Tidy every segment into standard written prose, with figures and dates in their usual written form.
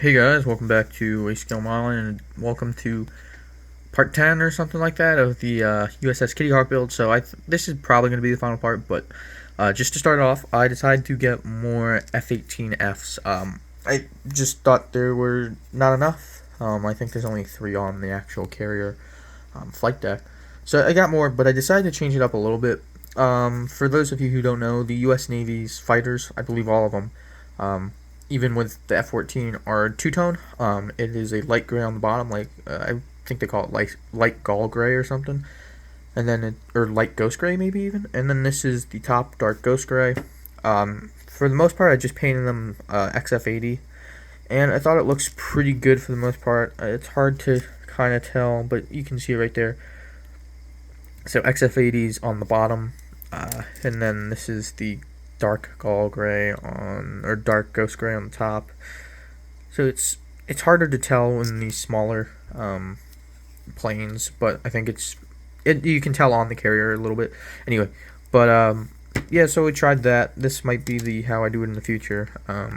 Hey guys, welcome back to A Skill Island, and welcome to part 10 or something like that of the USS Kitty Hawk build. So this is probably going to be the final part, but just to start off, I decided to get more F-18Fs. I just thought there were not enough. I think there's only 3 on the actual carrier flight deck. So I got more, but I decided to change it up a little bit. For those of you who don't know, the U.S. Navy's fighters, I believe all of them, even with the F-14, are two-tone. It is a light gray on the bottom, like I think they call it light gall gray or something, and then or light ghost gray maybe even. And then this is the top dark ghost gray. For the most part, I just painted them XF80, and I thought it looks pretty good for the most part. It's hard to kind of tell, but you can see it right there. So XF80's on the bottom, and then this is the dark gall gray or dark ghost gray on the top. So it's harder to tell in these smaller planes, but I think you can tell on the carrier a little bit. Anyway, but yeah, so we tried that. This might be how I do it in the future.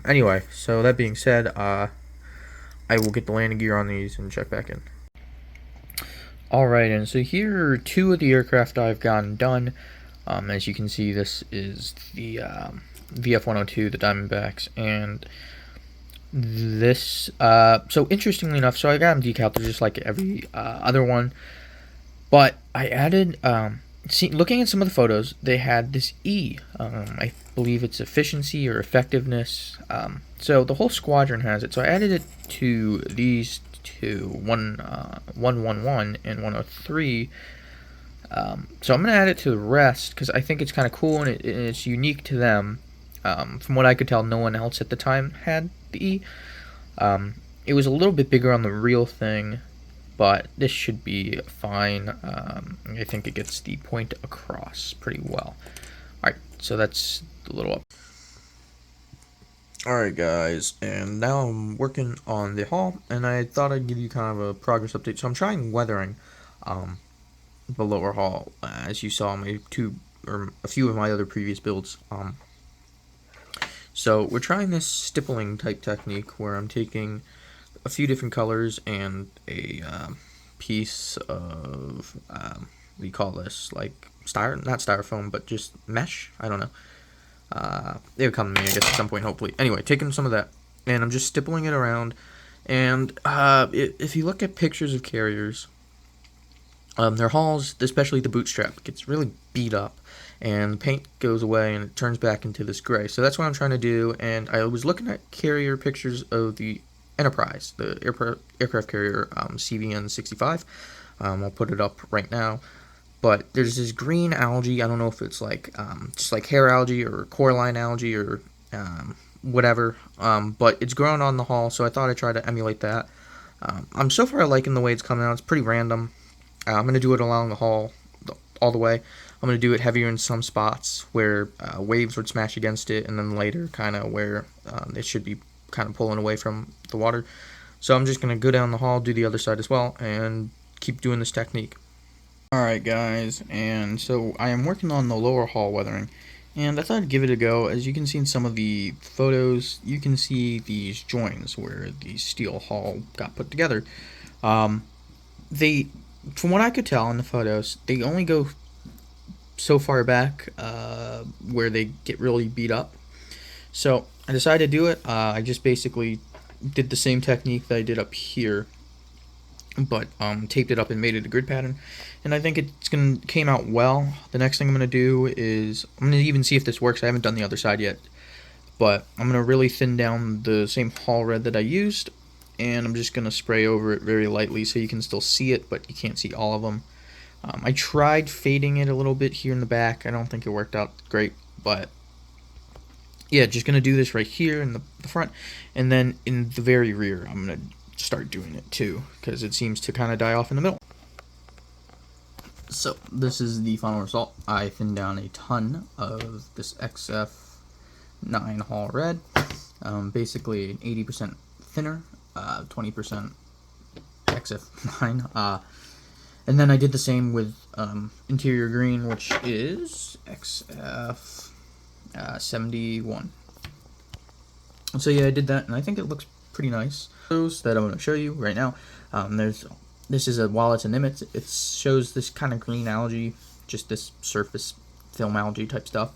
Anyway, so that being said, I will get the landing gear on these and check back in. Alright, and so here are 2 of the aircraft I've gotten done. As you can see, this is the VF-102, the Diamondbacks, and this, so interestingly enough, so I got them decaled just like every other one, but I added, looking at some of the photos, they had this E, I believe it's efficiency or effectiveness, so the whole squadron has it, so I added it to these two, 111 and 103. So I'm going to add it to the rest because I think it's kind of cool and it's unique to them. From what I could tell, no one else at the time had the E. It was a little bit bigger on the real thing, but this should be fine. I think it gets the point across pretty well. Alright, so that's a little up. Alright guys, and now I'm working on the hull, and I thought I'd give you kind of a progress update. So I'm trying weathering the lower hull, as you saw in a few of my other previous builds. So we're trying this stippling type technique where I'm taking a few different colors and a piece of what do you call this, like not styrofoam, but just mesh, I don't know. It'll come to me, I guess, at some point, hopefully. Anyway, taking some of that, and I'm just stippling it around. And if you look at pictures of carriers, their hulls, especially the bootstrap, gets really beat up, and the paint goes away and it turns back into this gray. So that's what I'm trying to do. And I was looking at carrier pictures of the Enterprise, the aircraft carrier CVN 65. I'll put it up right now. But there's this green algae. I don't know if it's like just like hair algae or coralline algae or whatever. But it's grown on the hull, so I thought I'd try to emulate that. I'm so far liking the way it's coming out. It's pretty random. I'm going to do it along the hull all the way. I'm going to do it heavier in some spots where waves would smash against it, and then later kind of where it should be kind of pulling away from the water. So I'm just going to go down the hull, do the other side as well, and keep doing this technique. Alright guys, and so I am working on the lower hull weathering, and I thought I'd give it a go. As you can see in some of the photos, you can see these joins where the steel hull got put together. From what I could tell in the photos, they only go so far back where they get really beat up. So I decided to do it. I just basically did the same technique that I did up here, but taped it up and made it a grid pattern. And I think came out well. The next thing I'm going to do is, I'm going to even see if this works. I haven't done the other side yet, but I'm going to really thin down the same hull red that I used, and I'm just going to spray over it very lightly so you can still see it, but you can't see all of them. I tried fading it a little bit here in the back. I don't think it worked out great, but yeah, just going to do this right here in the front, and then in the very rear I'm going to start doing it too, because it seems to kind of die off in the middle. So this is the final result. I thinned down a ton of this XF9 hull red, basically an 80% thinner, 20% XF9, and then I did the same with interior green, which is XF 71. So yeah, I did that, and I think it looks pretty nice. Those that I'm going to show you right now. This is while it's an image, it shows this kind of green algae, just this surface film algae type stuff.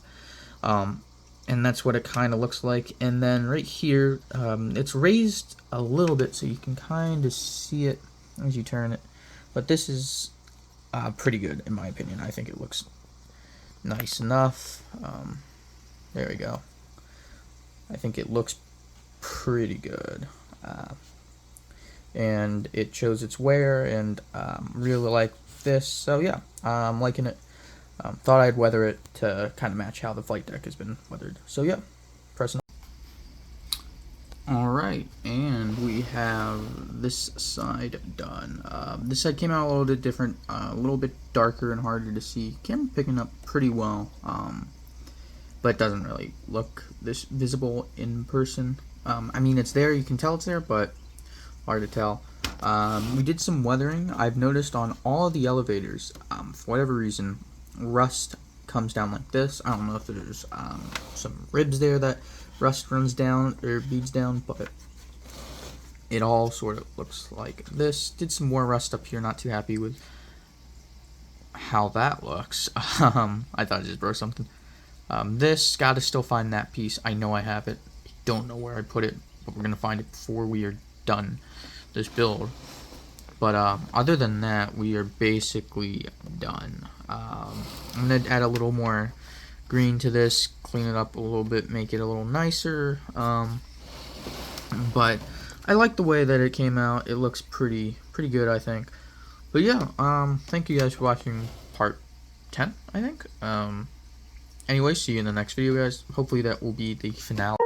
And that's what it kind of looks like. And then right here, it's raised a little bit so you can kind of see it as you turn it. But this is pretty good in my opinion. I think it looks nice enough. There we go. I think it looks pretty good. And it shows its wear, and really like this. So yeah, I'm liking it. Thought I'd weather it to kind of match how the flight deck has been weathered. So yeah, pressing. Alright, and we have this side done. This side came out a little bit different, a little bit darker and harder to see. Camera picking up pretty well, but it doesn't really look this visible in person. I mean, it's there, you can tell it's there, but hard to tell. We did some weathering. I've noticed on all of the elevators, for whatever reason, rust comes down like this. I don't know if there's some ribs there that rust runs down or beads down, but it all sort of looks like this. Did some more rust up here, not too happy with how that looks. I thought I just broke something. This, gotta still find that piece. I know I have it. I don't know where I put it, but we're gonna find it before we are done this build. But other than that, we are basically done. I'm gonna add a little more green to this, clean it up a little bit, make it a little nicer. But I like the way that it came out. It looks pretty good, I think. But yeah, thank you guys for watching part 10, I think. Anyway, see you in the next video, guys. Hopefully that will be the finale.